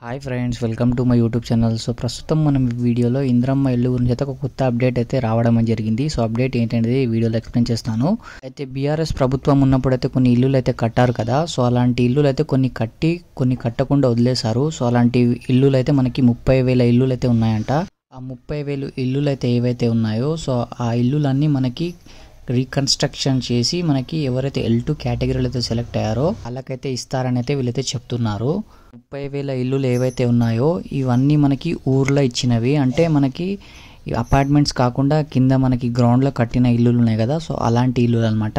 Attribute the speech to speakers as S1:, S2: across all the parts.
S1: Hi friends, welcome to my YouTube channel. So ప్రస్తుతం మనం ఈ వీడియోలో ఇంద్రమ్మ ఇల్లు గురించి అయితే ఒక కొత్త అప్డేట్ అయితే రావడం జరిగింది. సో అప్డేట్ ఏంటనేది ఈ వీడియోలో ఎక్స్ప్లెయిన్ చేస్తాను. అయితే బీఆర్ఎస్ ప్రభుత్వం ఉన్నప్పుడు అయితే కొన్ని ఇల్లులు అయితే కట్టారు కదా. సో అలాంటి ఇల్లులు అయితే కొన్ని కట్టి కొన్ని కట్టకుండా వదిలేశారు. సో అలాంటి ఇల్లులు అయితే మనకి 30,000 ఇల్లులు అయితే ఉన్నాయంట. ఆ 30,000 ఇల్లులు అయితే ఏవైతే ఉన్నాయో సో ఆ ఇల్లులన్నీ మనకి రీకన్స్ట్రక్షన్ చేసి మనకి ఎవరైతే L2 కేటగిరీలో అయితే సెలెక్ట్ అయ్యారో వాళ్ళకైతే ఇస్తారని అయితే వీళ్ళైతే చెప్తున్నారు. 30,000 ఇల్లులు ఏవైతే ఉన్నాయో ఇవన్నీ మనకి ఊర్లో ఇచ్చినవి, అంటే మనకి అపార్ట్మెంట్స్ కాకుండా కింద మనకి గ్రౌండ్లో కట్టిన ఇల్లులు ఉన్నాయి కదా. సో అలాంటి ఇల్లులు అనమాట.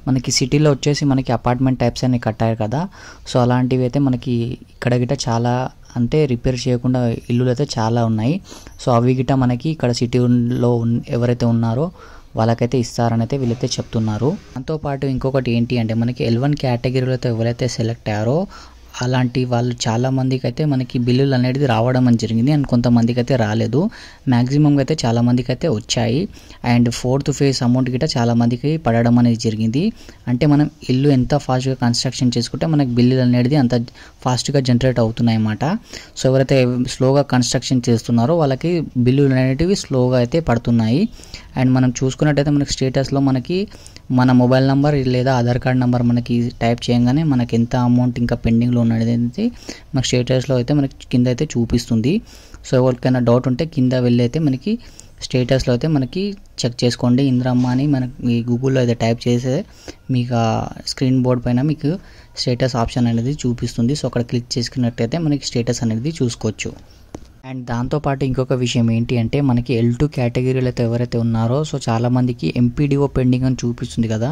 S1: మనకి సిటీలో వచ్చేసి మనకి అపార్ట్మెంట్ టైప్స్ అన్ని కట్టారు కదా. సో అలాంటివి అయితే మనకి ఇక్కడ గిట్ట చాలా అంటే రిపేర్ చేయకుండా ఇల్లులు అయితే చాలా ఉన్నాయి. సో అవి గిట్ట మనకి ఇక్కడ సిటీలో ఎవరైతే ఉన్నారో వాళ్ళకైతే ఇస్తారని అయితే వీళ్ళైతే చెప్తున్నారు. దాంతోపాటు ఇంకొకటి ఏంటి అంటే మనకి L1 కేటగిరీలో అయితే ఎవరైతే సెలెక్ట్ అయ్యారో అలాంటి వాళ్ళు చాలా మందికి అయితే మనకి బిల్లులు అనేది రావడం అని జరిగింది. అండ్ కొంతమందికి అయితే రాలేదు. మ్యాక్సిమంగా అయితే చాలా మందికి అయితే వచ్చాయి. అండ్ 4th ఫేజ్ అమౌంట్ గిట్ట చాలా మందికి పడడం అనేది జరిగింది. అంటే మనం ఇల్లు ఎంత ఫాస్ట్గా కన్స్ట్రక్షన్ చేసుకుంటే మనకి బిల్లులు అనేది అంత ఫాస్ట్గా జనరేట్ అవుతున్నాయి అన్నమాట. సో ఎవరైతే స్లోగా కన్స్ట్రక్షన్ చేస్తున్నారో వాళ్ళకి బిల్లులు అనేటివి స్లోగా అయితే పడుతున్నాయి. అండ్ మనం చూసుకున్నట్టయితే మనకి స్టేటస్లో మనకి మన మొబైల్ నెంబర్ లేదా ఆధార్ కార్డ్ నెంబర్ మనకి టైప్ చేయగానే మనకి ఎంత అమౌంట్ ఇంకా పెండింగ్లో ఉన్నది మనకి స్టేటస్లో అయితే మనకి కింద అయితే చూపిస్తుంది. సో ఎవరికైనా డౌట్ ఉంటే కింద వెళ్ళి అయితే మనకి స్టేటస్లో అయితే మనకి చెక్ చేసుకోండి. ఇంద్రమ్మ అని మనకి గూగుల్లో అయితే టైప్ చేసే మీకు స్క్రీన్ బోర్డ్ పైన మీకు స్టేటస్ ఆప్షన్ అనేది చూపిస్తుంది. సో అక్కడ క్లిక్ చేసుకున్నట్టయితే మనకి స్టేటస్ అనేది చూసుకోవచ్చు. అండ్ దాంతోపాటు ఇంకొక విషయం ఏంటి అంటే మనకి L2 కేటగిరీలో అయితే ఎవరైతే ఉన్నారో సో చాలామందికి MPDO పెండింగ్ అని చూపిస్తుంది కదా.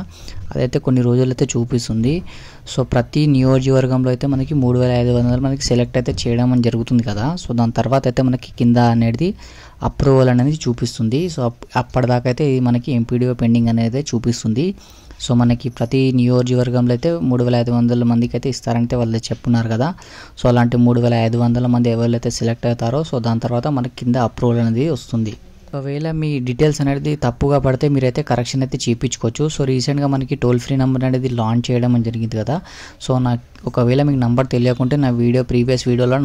S1: అదైతే కొన్ని రోజులైతే చూపిస్తుంది. సో ప్రతి నియోజకవర్గంలో అయితే మనకి 3,500 మనకి సెలెక్ట్ అయితే చేయడం అని జరుగుతుంది కదా. సో దాని తర్వాత అయితే మనకి కింద అనేది అప్రూవల్ అనేది చూపిస్తుంది. సో అప్పటిదాకా అయితే మనకి MPDO పెండింగ్ అనేది చూపిస్తుంది. సో మనకి ప్రతి నియోజకవర్గంలో అయితే 3,500 మందికి అయితే ఇస్తారంటే వాళ్ళు చెప్పున్నారు కదా. సో అలాంటి 3,500 మంది ఎవరైతే సెలెక్ట్ అవుతారో సో దాని తర్వాత మనకి కింద అప్రూవల్ అనేది వస్తుంది. ఒకవేళ మీ డీటెయిల్స్ అనేది తప్పుగా పడితే మీరైతే కరెక్షన్ అయితే చేయించుకోవచ్చు. సో రీసెంట్గా మనకి టోల్ ఫ్రీ నెంబర్ అనేది లాంచ్ చేయడం జరిగింది కదా. సో నాకు ఒకవేళ మీకు నెంబర్ తెలియకుంటే నా ప్రీవియస్ వీడియోలో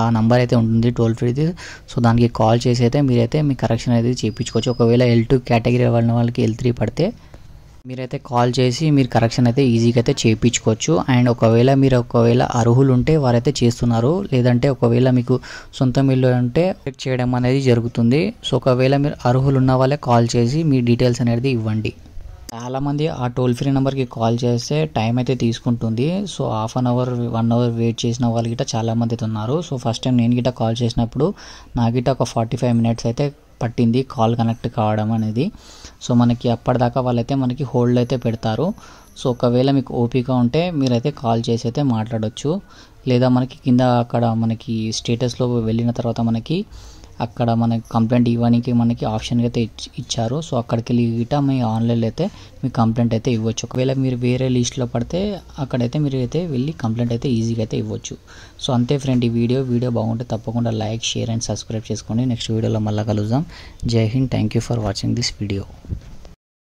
S1: ఆ నెంబర్ అయితే ఉంటుంది టోల్ ఫ్రీది. సో దానికి కాల్ చేసి అయితే మీరైతే మీ కరెక్షన్ అనేది చేయించుకోవచ్చు. ఒకవేళ L2 కేటగిరీ వాళ్ళకి L3 పడితే మీరైతే కాల్ చేసి మీరు కరెక్షన్ అయితే ఈజీగా అయితే చేయించుకోవచ్చు. అండ్ ఒకవేళ అర్హులు ఉంటే వారైతే చేస్తున్నారు, లేదంటే ఒకవేళ మీకు సొంత ఇల్లు ఉంటే చెక్ చేయడం అనేది జరుగుతుంది. సో ఒకవేళ మీరు అర్హులు ఉన్న వాళ్ళే కాల్ చేసి మీ డీటెయిల్స్ అనేది ఇవ్వండి. చాలామంది ఆ టోల్ ఫ్రీ నెంబర్కి కాల్ చేస్తే టైం అయితే తీసుకుంటుంది. So half an hour 1 hour wait చేసిన వాళ్ళు గిట్ట చాలామంది అయితే ఉన్నారు. సో ఫస్ట్ టైం నేను గిట్ట కాల్ చేసినప్పుడు నా గిట్ట ఒక 45 మినిట్స్ అయితే పట్టింది కాల్ కనెక్ట్ కావడం అనేది. సో మనకి అప్పటిదాకా వాళ్ళైతే మనకి హోల్డ్ అయితే పెడతారు. సో ఒకవేళ మీకు ఓపిక ఉంటే మీరైతే కాల్ చేసి అయితే మాట్లాడవచ్చు. లేదా మనకి కింద అక్కడ మనకి స్టేటస్లో వెళ్ళిన తర్వాత మనకి అక్కడ మనకి కంప్లైంట్ ఇవ్వడానికి మనకి ఆప్షన్ అయితే ఇచ్చారు. సో అక్కడికి వెళ్ళి గిట్ట మీ ఆన్లైన్లో అయితే మీ కంప్లైంట్ అయితే ఇవ్వచ్చు. ఒకవేళ మీరు వేరే లిస్ట్లో పడితే అక్కడైతే మీరు అయితే వెళ్ళి కంప్లైంట్ అయితే ఈజీగా అయితే ఇవ్వచ్చు. సో అంతే ఫ్రెండ్, ఈ వీడియో బాగుంటే తప్పకుండా లైక్, షేర్ అండ్ సబ్స్క్రైబ్ చేసుకోండి. నెక్స్ట్ వీడియోలో మళ్ళీ కలుద్దాం. జై Hind. Thank you for watching this video.